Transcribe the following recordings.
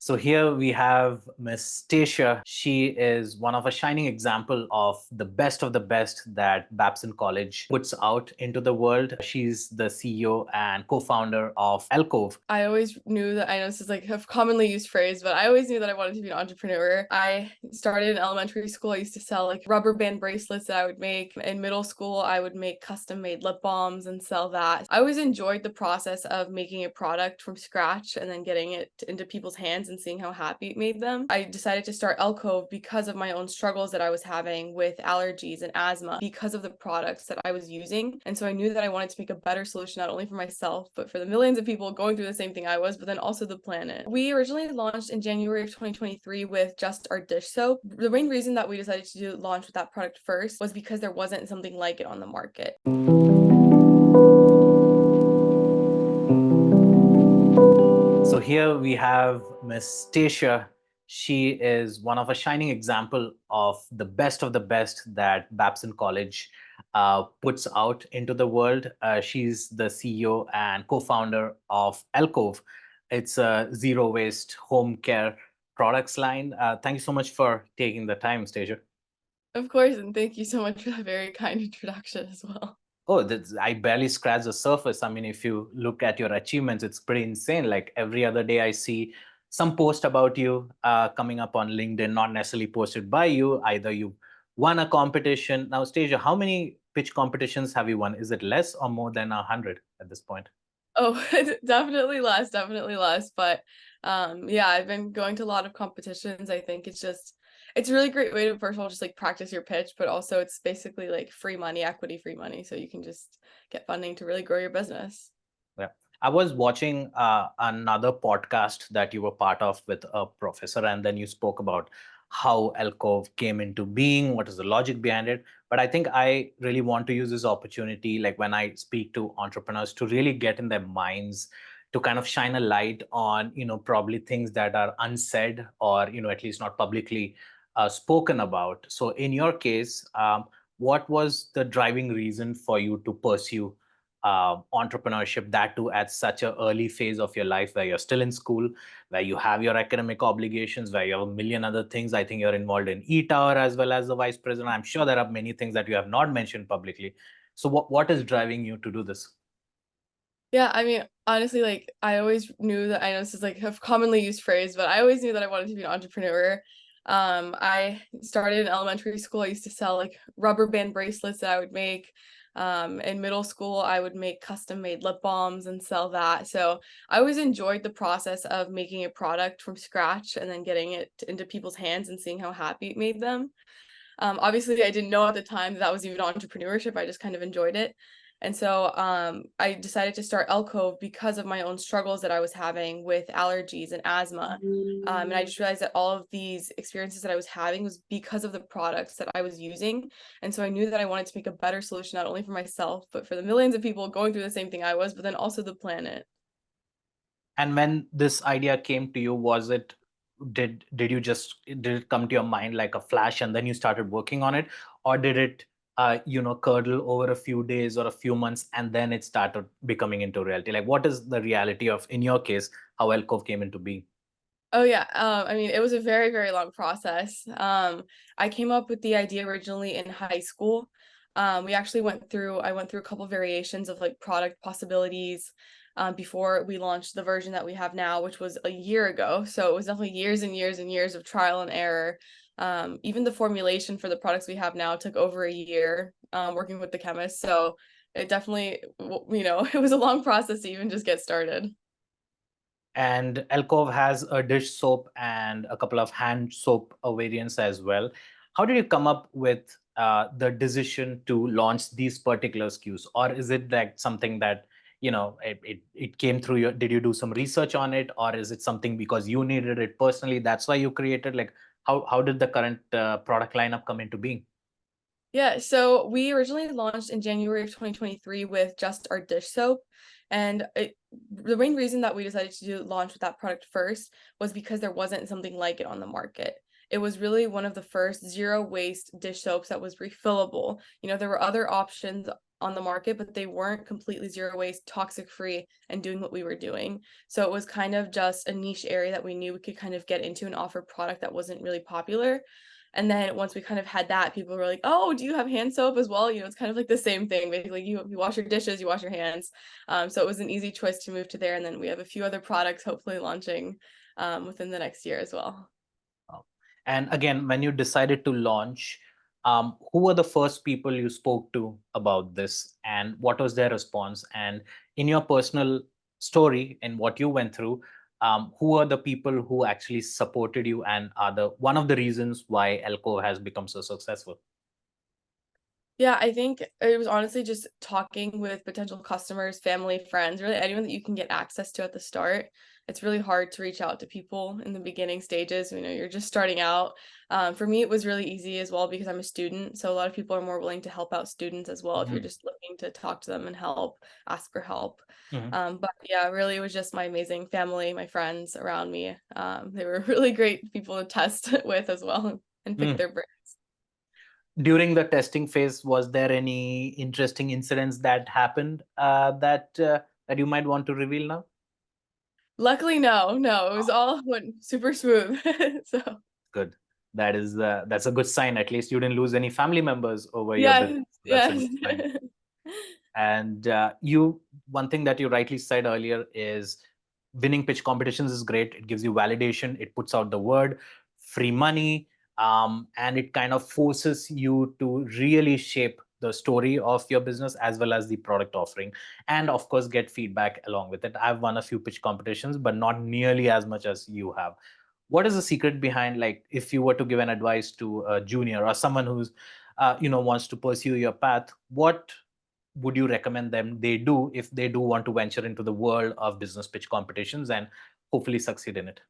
So here we have Miss Stacia. She is one of a shining example of the best that Babson College puts out into the world. She's the CEO and co-founder of Elcove. I always knew that, I know this is like a commonly used phrase, but I always knew that I wanted to be an entrepreneur. I started in elementary school. I used to sell like rubber band bracelets that I would make. In middle school, I would make custom made lip balms and sell that. I always enjoyed the process of making a product from scratch and then getting it into people's hands and seeing how happy it made them. I decided to start Elcove because of my own struggles that I was having with allergies and asthma because of the products that I was using. And so I knew that I wanted to make a better solution, not only for myself, but for the millions of people going through the same thing I was, but then also the planet. We originally launched in January of 2023 with just our dish soap. The main reason that we decided to launch with that product first was because there wasn't something like it on the market. So here we have Miss Stacia. She is one of a shining example of the best that Babson College puts out into the world. She's the CEO and co-founder of Elcove. It's a zero waste home care products line. Thank you so much for taking the time, Stacia. Of course, and thank you so much for that very kind introduction as well. Oh, I barely scratched the surface. I mean, if you look at your achievements, it's pretty insane. Like every other day, I see some post about you coming up on LinkedIn, not necessarily posted by you. Either you won a competition. Now, Stasia, how many pitch competitions have you won? Is it less or more than 100 at this point? Oh, definitely less. But yeah, I've been going to a lot of competitions. I think it's a really great way to, first of all, just like practice your pitch, but also it's basically like free money, equity free money. So you can just get funding to really grow your business. Yeah. I was watching another podcast that you were part of with a professor, and then you spoke about how Elcove came into being, what is the logic behind it. But I think I really want to use this opportunity, like when I speak to entrepreneurs, to really get in their minds, to kind of shine a light on, probably things that are unsaid or, at least not publicly spoken about. So in your case, what was the driving reason for you to pursue entrepreneurship, that too at such an early phase of your life where you're still in school, where you have your academic obligations, where you have a million other things? I think you're involved in E-Tower as well as the vice president. I'm sure there are many things that you have not mentioned publicly. So what is driving you to do this? Yeah, I mean, honestly, like I always knew that, I know this is like a commonly used phrase, but I always knew that I wanted to be an entrepreneur. I started in elementary school. I used to sell like rubber band bracelets that I would make. In middle school, I would make custom made lip balms and sell that. So I always enjoyed the process of making a product from scratch and then getting it into people's hands and seeing how happy it made them. Obviously, I didn't know at the time that that was even entrepreneurship. I just kind of enjoyed it. And so I decided to start Elcove because of my own struggles that I was having with allergies and asthma. And I just realized that all of these experiences that I was having was because of the products that I was using. And so I knew that I wanted to make a better solution, not only for myself, but for the millions of people going through the same thing I was, but then also the planet. And when this idea came to you, was it did it come to your mind like a flash and then you started working on it, or did it curdle over a few days or a few months and then it started becoming into reality? Like, what is the reality of, in your case, how Elcove came into being? Oh yeah, I mean, it was a very, very long process. I came up with the idea originally in high school. We actually I went through a couple variations of like product possibilities before we launched the version that we have now, which was a year ago. So it was definitely years and years and years of trial and error. Even the formulation for the products we have now took over a year working with the chemist. So it definitely, it was a long process to even just get started. And Elcove has a dish soap and a couple of hand soap variants as well. How did you come up with the decision to launch these particular SKUs? Or is it like something that, it came through your, did you do some research on it? Or is it something because you needed it personally, that's why you created, like, how did the current product lineup come into being? Yeah, so we originally launched in January of 2023 with just our dish soap. And the main reason that we decided to launch with that product first was because there wasn't something like it on the market. It was really one of the first zero waste dish soaps that was refillable. There were other options on the market, but they weren't completely zero waste, toxic free, and doing what we were doing. So it was kind of just a niche area that we knew we could kind of get into and offer product that wasn't really popular. And then once we kind of had that, people were like, "Oh, do you have hand soap as well?" It's kind of like the same thing. Basically, you wash your dishes, you wash your hands. So it was an easy choice to move to there. And then we have a few other products hopefully launching within the next year as well. And again, when you decided to launch, who were the first people you spoke to about this, and what was their response? And in your personal story and what you went through, who are the people who actually supported you and are the one of the reasons why Elcove has become so successful? Yeah, I think it was honestly just talking with potential customers, family, friends, really anyone that you can get access to at the start. It's really hard to reach out to people in the beginning stages. You're just starting out. For me, it was really easy as well because I'm a student. So a lot of people are more willing to help out students as well if you're Mhm. just looking to talk to them and help, ask for help. Mhm. But yeah, really, it was just my amazing family, my friends around me. They were really great people to test with as well and pick Mm. their brains. During the testing phase, was there any interesting incidents that happened that you might want to reveal now? Luckily, no, it was all went super smooth. So Good. That's a good sign. At least you didn't lose any family members over your business. yes, That's a good yes. sign. And one thing that you rightly said earlier is winning pitch competitions is great. It gives you validation. It puts out the word, free money, and it kind of forces you to really shape the story of your business as well as the product offering, and of course get feedback along with it. I've won a few pitch competitions, but not nearly as much as you have. What is the secret behind, like, if you were to give an advice to a junior or someone who's wants to pursue your path, what would you recommend them they do if they do want to venture into the world of business pitch competitions and hopefully succeed in it?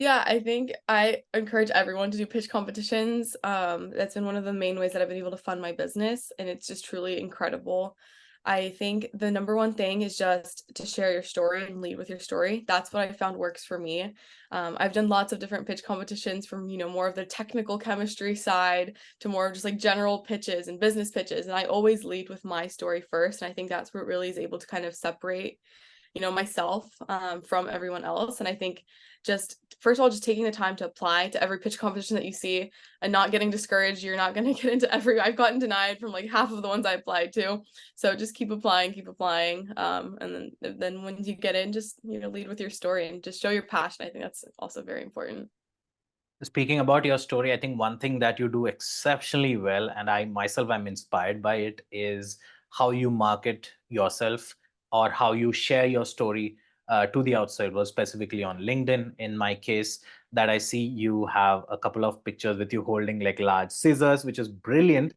Yeah, I think I encourage everyone to do pitch competitions. That's been one of the main ways that I've been able to fund my business, and it's just truly incredible. I think the number one thing is just to share your story and lead with your story. That's what I found works for me. I've done lots of different pitch competitions from, more of the technical chemistry side to more of just like general pitches and business pitches. And I always lead with my story first. And I think that's what really is able to kind of separate myself from everyone else. And I think just first of all, just taking the time to apply to every pitch competition that you see and not getting discouraged. You're not going to get into I've gotten denied from like half of the ones I applied to. So just keep applying, keep applying. And then when you get in, just, lead with your story and just show your passion. I think that's also very important. Speaking about your story, I think one thing that you do exceptionally well, and I myself am inspired by it, is how you market yourself or how you share your story to the outside world, specifically on LinkedIn. In my case, that I see you have a couple of pictures with you holding like large scissors, which is brilliant.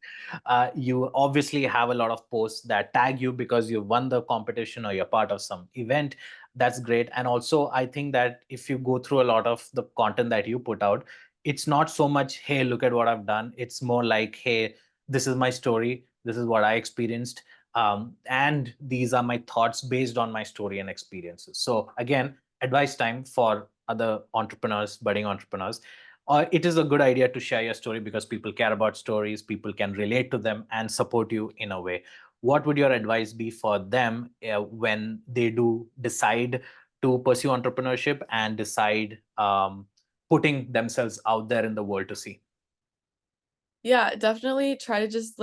You obviously have a lot of posts that tag you because you won the competition or you're part of some event. That's great. And also, I think that if you go through a lot of the content that you put out, it's not so much, hey, look at what I've done. It's more like, hey, this is my story. This is what I experienced. And these are my thoughts based on my story and experiences. So, again, advice time for other entrepreneurs, budding entrepreneurs. It is a good idea to share your story because people care about stories, people can relate to them and support you in a way. What would your advice be for them when they do decide to pursue entrepreneurship and decide putting themselves out there in the world to see? Yeah, definitely try to just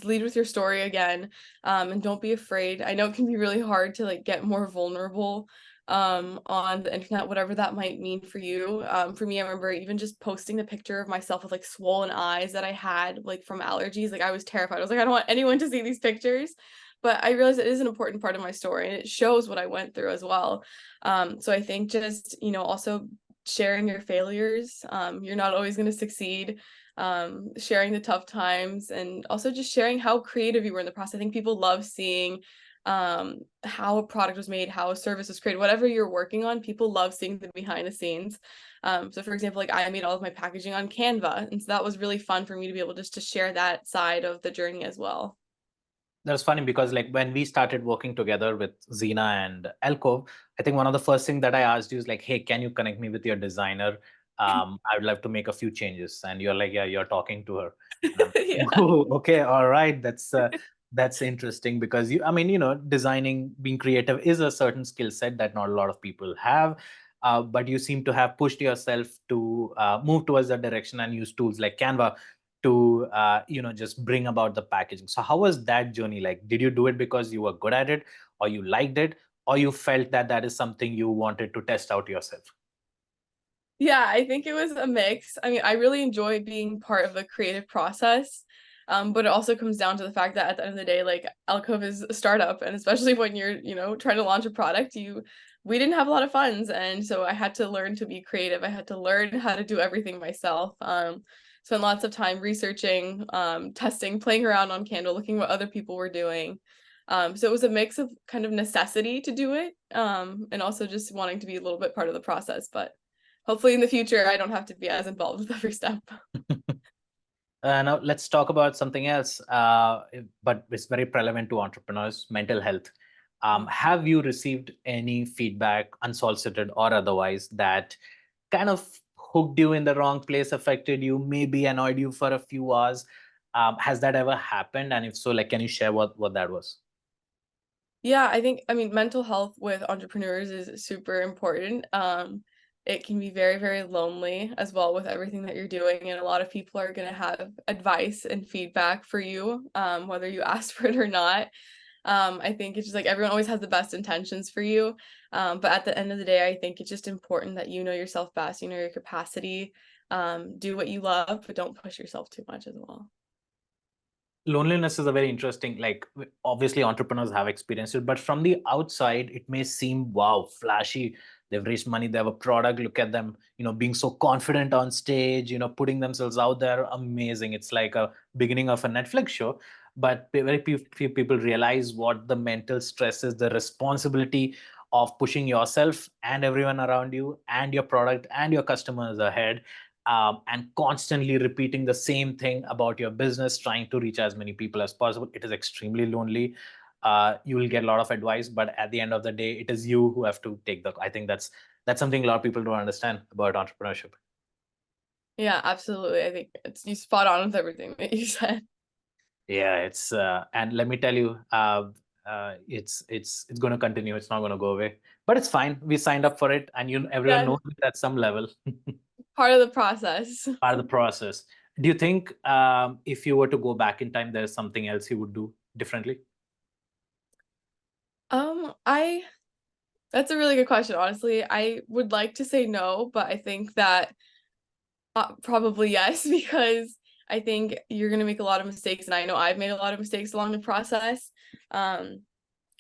lead with your story again. And don't be afraid. I know it can be really hard to like get more vulnerable on the internet, whatever that might mean for you. For me, I remember even just posting the picture of myself with like swollen eyes that I had like from allergies. Like I was terrified. I was like, I don't want anyone to see these pictures. But I realized it is an important part of my story and it shows what I went through as well. So I think just, also sharing your failures. You're not always going to succeed. Sharing the tough times and also just sharing how creative you were in the process. I think people love seeing how a product was made, how a service was created, whatever you're working on, people love seeing the behind the scenes. So for example, like I made all of my packaging on Canva. And so that was really fun for me to be able just to share that side of the journey as well. That's funny because like when we started working together with Zena and Elcove, I think one of the first things that I asked you is like, hey, can you connect me with your designer? I would love to make a few changes. And you're like, yeah, you're talking to her. And I'm like, Yeah. oh, okay, all right. That's interesting because I mean, designing, being creative is a certain skill set that not a lot of people have. But you seem to have pushed yourself to move towards that direction and use tools like Canva to just bring about the packaging. So how was that journey like? Did you do it because you were good at it, or you liked it, or you felt that that is something you wanted to test out yourself? Yeah, I think it was a mix. I mean, I really enjoy being part of the creative process. But it also comes down to the fact that at the end of the day, like Elcove is a startup, and especially when you're, trying to launch a product, we didn't have a lot of funds, and so I had to learn to be creative. I had to learn how to do everything myself. Spent lots of time researching, testing, playing around on Canva, looking what other people were doing. So it was a mix of kind of necessity to do it, and also just wanting to be a little bit part of the process. But hopefully in the future, I don't have to be as involved with every step. Now let's talk about something else, but it's very relevant to entrepreneurs: mental health. Have you received any feedback, unsolicited or otherwise, that kind of hooked you in the wrong place, affected you, maybe annoyed you for a few hours? Has that ever happened? And if so, like, can you share what that was? Yeah, I mean, mental health with entrepreneurs is super important. It can be very, very lonely as well with everything that you're doing, and a lot of people are going to have advice and feedback for you, whether you ask for it or not. I think it's just like everyone always has the best intentions for you. But at the end of the day, I think it's just important that you know yourself best, you know your capacity, do what you love, but don't push yourself too much as well. Loneliness is a very interesting, like, obviously entrepreneurs have experienced it, but from the outside it may seem, wow, flashy. They've raised money, they have a product, look at them, being so confident on stage, putting themselves out there, amazing. It's like a beginning of a Netflix show. But very few people realize what the mental stress is, the responsibility of pushing yourself and everyone around you and your product and your customers ahead, and constantly repeating the same thing about your business, trying to reach as many people as possible. It is extremely lonely. You will get a lot of advice, but at the end of the day, it is you who have to take the. I think that's something a lot of people don't understand about entrepreneurship. Yeah, absolutely. I think it's you spot on with everything that you said. Yeah, it's and let me tell you, it's going to continue. It's not going to go away, but it's fine. We signed up for it, and everyone Yeah, knows it at some level. part of the process. Part of the process. Do you think if you were to go back in time, there's something else you would do differently? I That's a really good question, honestly. I would like to say no, but I think that probably yes, because I think you're gonna make a lot of mistakes, and I know I've made a lot of mistakes along the process. Um,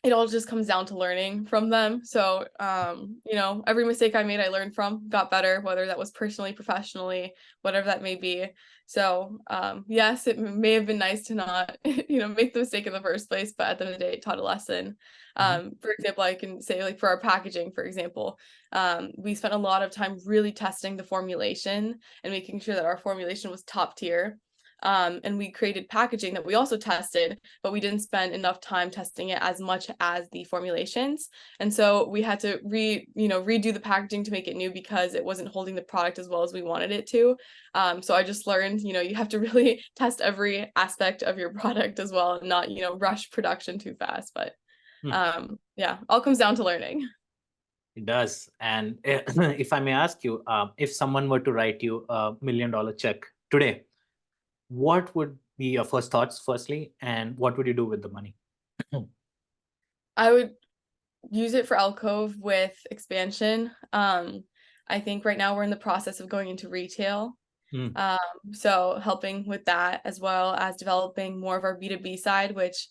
it all just comes down to learning from them. So, every mistake I made, I learned from, got better, whether that was personally, professionally, whatever that may be. So, yes, it may have been nice to not, make the mistake in the first place, but at the end of the day, it taught a lesson. Mhm. For example, I can say, like, for our packaging, for example, we spent a lot of time really testing the formulation and making sure that our formulation was top tier. And we created packaging that we also tested, but we didn't spend enough time testing it as much as the formulations. And so we had to redo the packaging to make it new because it wasn't holding the product as well as we wanted it to. So I just learned, you have to really test every aspect of your product as well, and not, rush production too fast. But Hmm. yeah, all comes down to learning. It does. And if I may ask you, if someone were to write you $1 million check today, what would be your first thoughts, firstly, and what would you do with the money? I would use it for Elcove with expansion. I think right now we're in the process of going into retail. Mm. Um, so helping with that, as well as developing more of our B2B side, which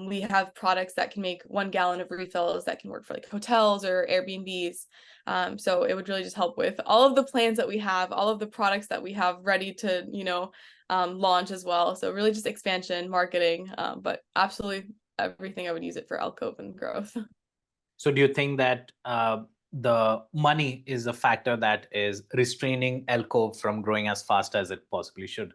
we have products that can make 1 gallon of refills that can work for like hotels or Airbnbs. So it would really just help with all of the plans that we have, all of the products that we have ready to, launch as well. So really just expansion, marketing, but absolutely everything I would use it for Elcove and growth. So do you think that the money is a factor that is restraining Elcove from growing as fast as it possibly should?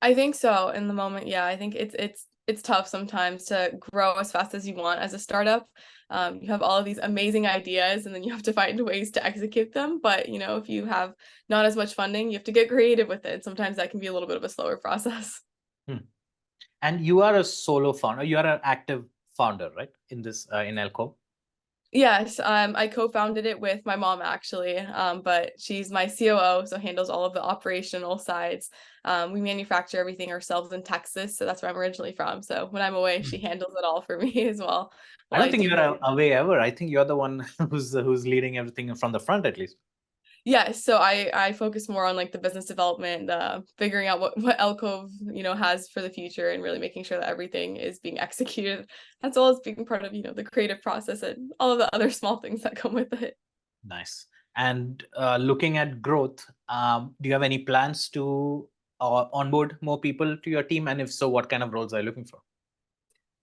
I think so in the moment. Yeah, I think it's it's tough sometimes to grow as fast as you want as a startup. You have all of these amazing ideas and then you have to find ways to execute them. But, you know, if you have not as much funding, you have to get creative with it. Sometimes that can be a little bit of a slower process. Hmm. And you are a solo founder. You are an active founder, right? In this in Elcove. Yes, I co-founded it with my mom actually, but she's my COO, so handles all of the operational sides. We manufacture everything ourselves in Texas, so that's where I'm originally from. So when I'm away, she handles it all for me as well. I While don't I think do you're away ever. I think you're the one who's leading everything from the front, at least. Yeah, so I focus more on like the business development, figuring out what Elcove, you know, has for the future and really making sure that everything is being executed, as well as being part of, you know, the creative process and all of the other small things that come with it. Nice. And looking at growth, do you have any plans to onboard more people to your team? And if so, what kind of roles are you looking for?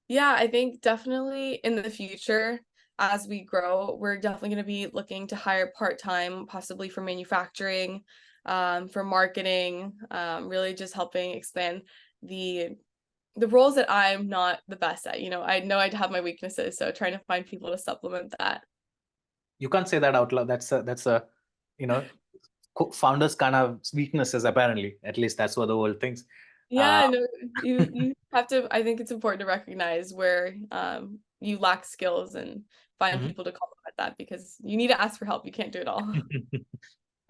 Yeah, I think definitely in the future, as we grow, we're definitely going to be looking to hire part-time, possibly for manufacturing, for marketing, really just helping expand the the roles that I'm not the best at. You know I'd have my weaknesses, so trying to find people to supplement that. You can't say that out loud. That's a you know founders kind of weaknesses apparently. At least that's what the world thinks. Yeah, Uh, I know you have to. I think it's important to recognize where you lack skills and find mhm. people to complement that because you need to ask for help. You can't do it all.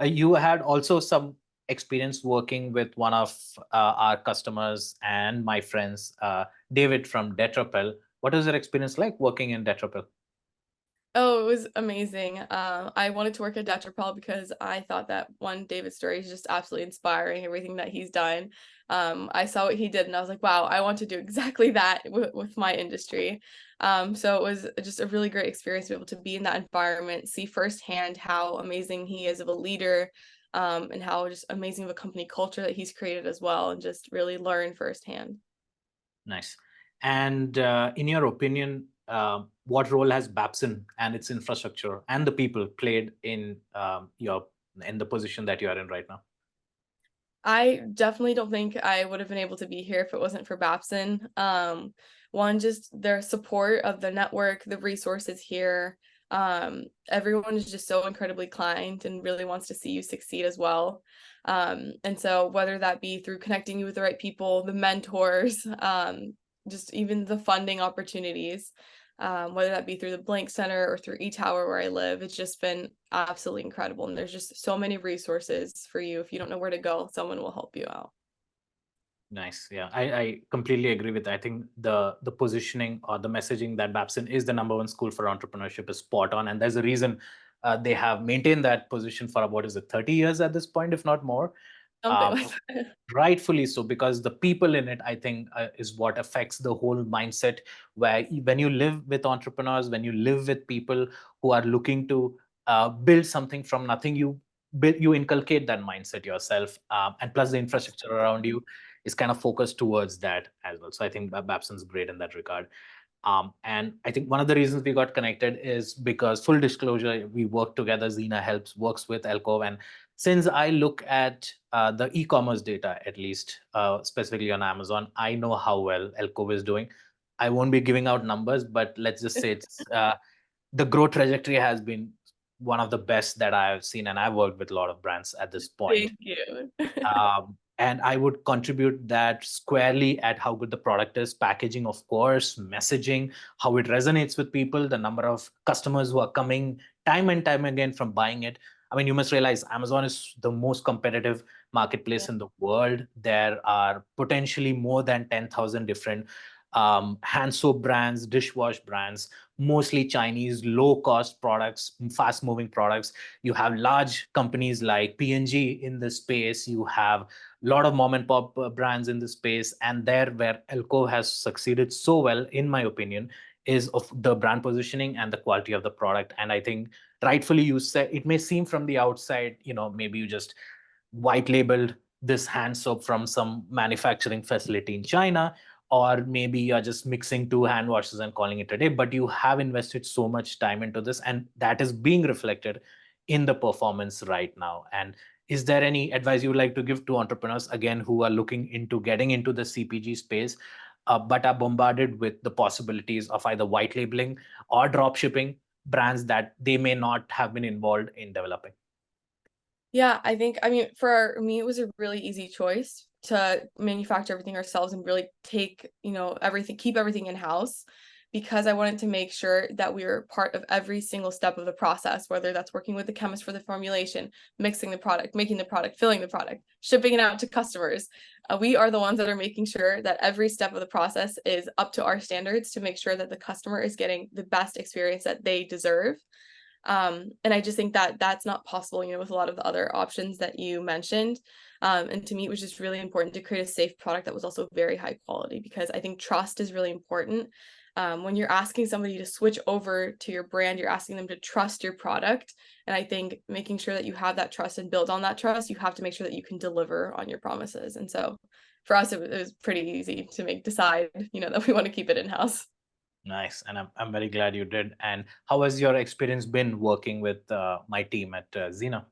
You had also some experience working with one of our customers and my friends, David from Detrapel. What was your experience like working in Detrapel? Oh, it was amazing. I wanted to work at Dutch because I thought that one David's story is just absolutely inspiring, everything that he's done. I saw what he did and I was like, wow, I want to do exactly that with my industry. So it was just a really great experience to be able to be in that environment, see firsthand how amazing he is of a leader, and how just amazing of a company culture that he's created as well, and just really learn firsthand. Nice. And in your opinion, what role has Babson and its infrastructure and the people played in your in the position that you are in right now? I definitely don't think I would have been able to be here if it wasn't for Babson. One, just their support of the network, the resources here. Everyone is just so incredibly kind and really wants to see you succeed as well. And so whether that be through connecting you with the right people, the mentors, just even the funding opportunities, whether that be through the Blank Center or through eTower where I live. It's just been absolutely incredible. And there's just so many resources for you. If you don't know where to go, someone will help you out. Nice. Yeah, I completely agree with that. I think the positioning or the messaging that Babson is the number one school for entrepreneurship is spot on. And there's a reason they have maintained that position for about, is it 30 years at this point, if not more? Something Um, like that. Rightfully so, because the people in it, I think, is what affects the whole mindset. Where when you live with entrepreneurs, when you live with people who are looking to build something from nothing, you inculcate that mindset yourself, and plus the infrastructure around you is kind of focused towards that as well. So I think Babson's great in that regard. And I think one of the reasons we got connected is because, full disclosure, we work together. Zena works with Elcove. And since I look at the e-commerce data, at least specifically on Amazon, I know how well Elcove is doing. I won't be giving out numbers, but let's just say it's the growth trajectory has been one of the best that I've seen. And I've worked with a lot of brands at this point. Thank you. And I would contribute that squarely at how good the product is, packaging, of course, messaging, how it resonates with people, the number of customers who are coming time and time again from buying it. I mean, you must realize Amazon is the most competitive marketplace Yeah. in the world. There are potentially more than 10,000 different hand soap brands, dishwash brands, mostly Chinese, low cost products, fast moving products. You have large companies like P&G in this space. You have a lot of mom and pop brands in this space. And there, where Elko has succeeded so well, in my opinion, is of the brand positioning and the quality of the product. And I think rightfully you said, it may seem from the outside, maybe you just white labeled this hand soap from some manufacturing facility in China, or maybe you're just mixing two hand washes and calling it a day, but you have invested so much time into this, and that is being reflected in the performance right now. And is there any advice you would like to give to entrepreneurs, again, who are looking into getting into the CPG space? but are bombarded with the possibilities of either white labeling or drop shipping brands that they may not have been involved in developing? Yeah, I think, I mean, for me, it was a really easy choice to manufacture everything ourselves and really take, everything, keep everything in-house, because I wanted to make sure that we were part of every single step of the process, whether that's working with the chemist for the formulation, mixing the product, making the product, filling the product, shipping it out to customers. We are the ones that are making sure that every step of the process is up to our standards to make sure that the customer is getting the best experience that they deserve. And I just think that that's not possible, with a lot of the other options that you mentioned. And to me, it was just really important to create a safe product that was also very high quality, because I think trust is really important. When you're asking somebody to switch over to your brand, you're asking them to trust your product. And I think making sure that you have that trust and build on that trust, you have to make sure that you can deliver on your promises. And so for us, it was pretty easy to decide, that we want to keep it in-house. Nice. And I'm very glad you did. And how has your experience been working with my team at Xena?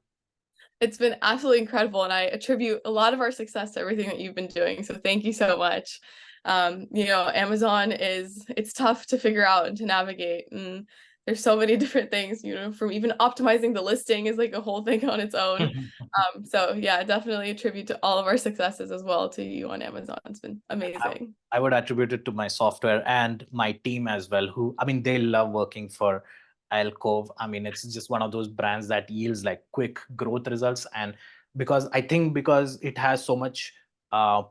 It's been absolutely incredible, and I attribute a lot of our success to everything that you've been doing. So thank you so much. Amazon it's tough to figure out and to navigate, and there's so many different things, from even optimizing the listing is like a whole thing on its own. So yeah, definitely attribute to all of our successes as well to you on Amazon. It's been I, amazing. I would attribute it to my software and my team as well, who, I mean, they love working for Elcove. I mean, it's just one of those brands that yields like quick growth results. And because it has so much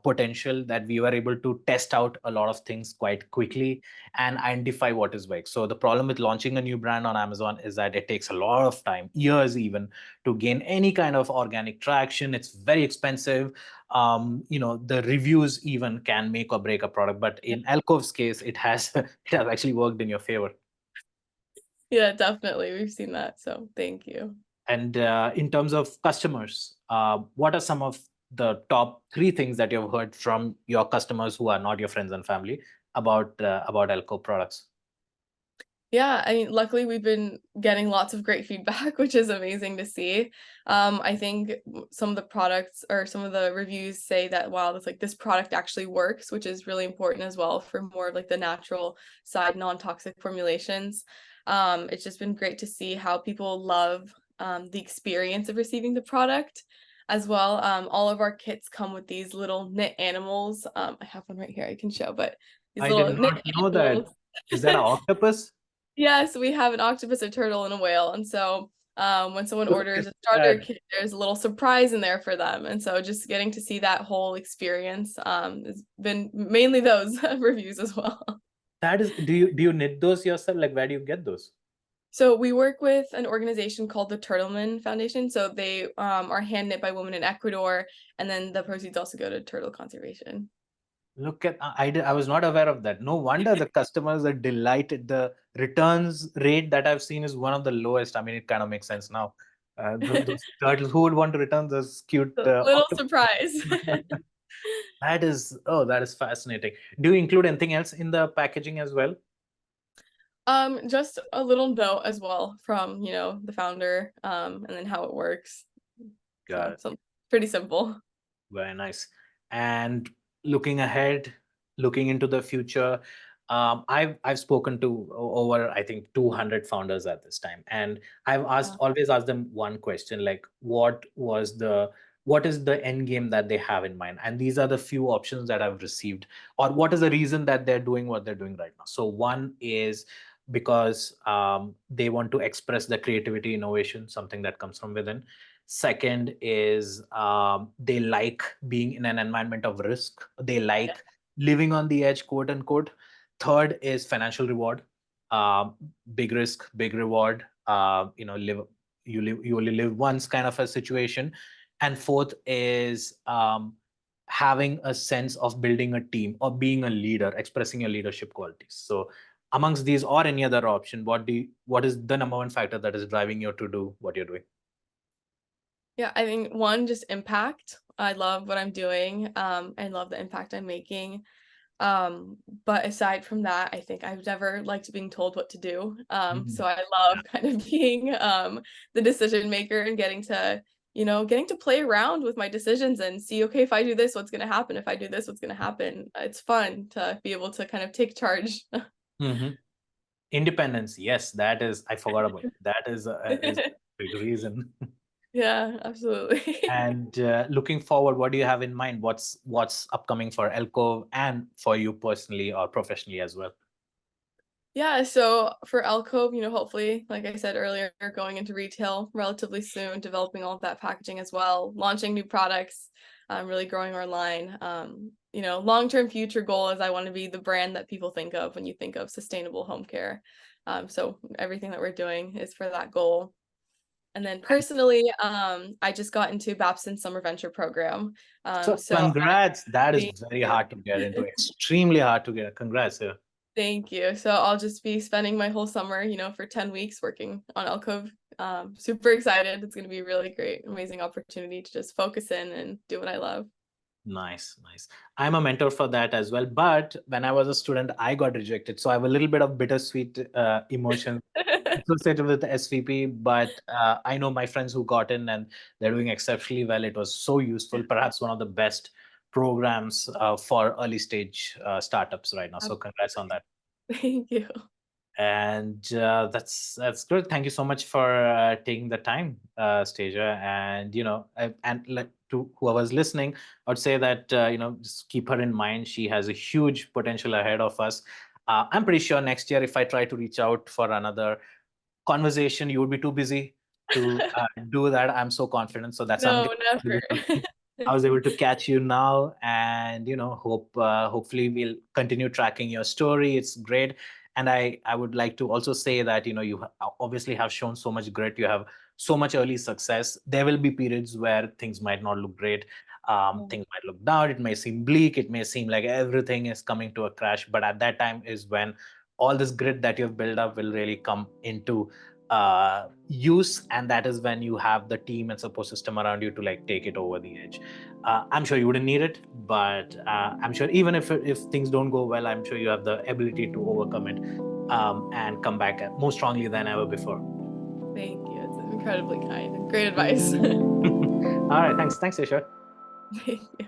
potential, that we were able to test out a lot of things quite quickly and identify what is work. So the problem with launching a new brand on Amazon is that it takes a lot of time, years even, to gain any kind of organic traction. It's very expensive. The reviews even can make or break a product, but in Alcove's case, it has it has actually worked in your favor. Yeah, definitely. We've seen that. So thank you. And in terms of customers, what are some of the top three things that you've heard from your customers who are not your friends and family about Alcove products? Yeah, I mean, luckily we've been getting lots of great feedback, which is amazing to see. I think some of the products or some of the reviews say that, wow, that's like this product actually works, which is really important as well for more of like the natural side, non-toxic formulations. It's just been great to see how people love the experience of receiving the product as well. All of our kits come with these little knit animals. I have one right here I can show, but these I did little knit not know that. animals. Is that an octopus? Yes, we have an octopus, a turtle, and a whale. And so when someone Look orders at a starter that. kit, there's a little surprise in there for them. And so just getting to see that whole experience has been mainly those reviews as well. That is, do you knit those yourself? Like, where do you get those? So we work with an organization called the Turtleman Foundation. So they are hand knit by women in Ecuador, and then the proceeds also go to turtle conservation. Look at I was not aware of that. No wonder the customers are delighted. The returns rate that I've seen is one of the lowest. I mean, it kind of makes sense now. Those turtles, who would want to return those cute So, little octopus? surprise. That is fascinating. Do you include anything else in the packaging as well? Just a little note as well from, the founder, and then how it works. Got So, it. pretty simple. Very nice. And looking ahead, looking into the future, I've spoken to over, I think, 200 founders at this time, and I've Uh, always asked them one question, like what is the end game that they have in mind? And these are the few options that I've received, or what is the reason that they're doing what they're doing right now. So one is because they want to express the creativity, innovation, something that comes from within. Second is they like being in an environment of risk. They yeah. like living on the edge, quote unquote. Third is financial reward. Um, Big risk, big reward. You only live once, kind of a situation. And fourth is having a sense of building a team or being a leader, expressing your leadership qualities. So amongst these or any other option, what is the number one factor that is driving you to do what you're doing? Yeah, I think one, just impact. I love what I'm doing. I love the impact I'm making. But aside from that, I think I've never liked being told what to do. Mhm. So I love kind of being the decision maker and getting to getting to play around with my decisions and see, okay, if I do this, what's going to happen? If I do this, what's going to happen? It's fun to be able to kind of take charge. Independence, yes, that is, I forgot about it. That is a big reason. Yeah, absolutely. And looking forward, what do you have in mind? What's upcoming for Elcove and for you personally or professionally as well? Yeah, so for Elcove, hopefully, like I said earlier, going into retail relatively soon, developing all of that packaging as well, launching new products, really growing our line. Long-term future goal is I want to be the brand that people think of when you think of sustainable home care. So everything that we're doing is for that goal. And then personally, I just got into Babson Summer Venture Program. So So congrats. That is Thank very you. hard to get into, extremely hard to get. Congrats. Yeah. Thank you. So I'll just be spending my whole summer, for 10 weeks working on Elcove. Super excited. It's going to be a really great, amazing opportunity to just focus in and do what I love. Nice, nice. I'm a mentor for that as well. But when I was a student, I got rejected. So I have a little bit of bittersweet emotion associated with the SVP. But I know my friends who got in and they're doing exceptionally well. It was so useful, perhaps one of the best programs for early stage startups right now. So congrats on that. Thank you. And that's good. Thank you so much for taking the time, Stasia. And and like to whoever's listening, I would say that just keep her in mind. She has a huge potential ahead of us. I'm pretty sure next year, if I try to reach out for another conversation, you would be too busy to do that. I'm so confident. So that's I'm No, never. I was able to catch you now, and hopefully we'll continue tracking your story. It's great, and I would like to also say that you obviously have shown so much grit. You have so much early success. There will be periods where things might not look great. Things might look down. It may seem bleak. It may seem like everything is coming to a crash. But at that time is when all this grit that you've built up will really come into use, and that is when you have the team and support system around you to like take it over the edge. I'm sure you wouldn't need it, but I'm sure even if things don't go well, I'm sure you have the ability to overcome it and come back more strongly than ever before. Thank you. It's incredibly kind and great advice. All right, thanks Isha. Thank you.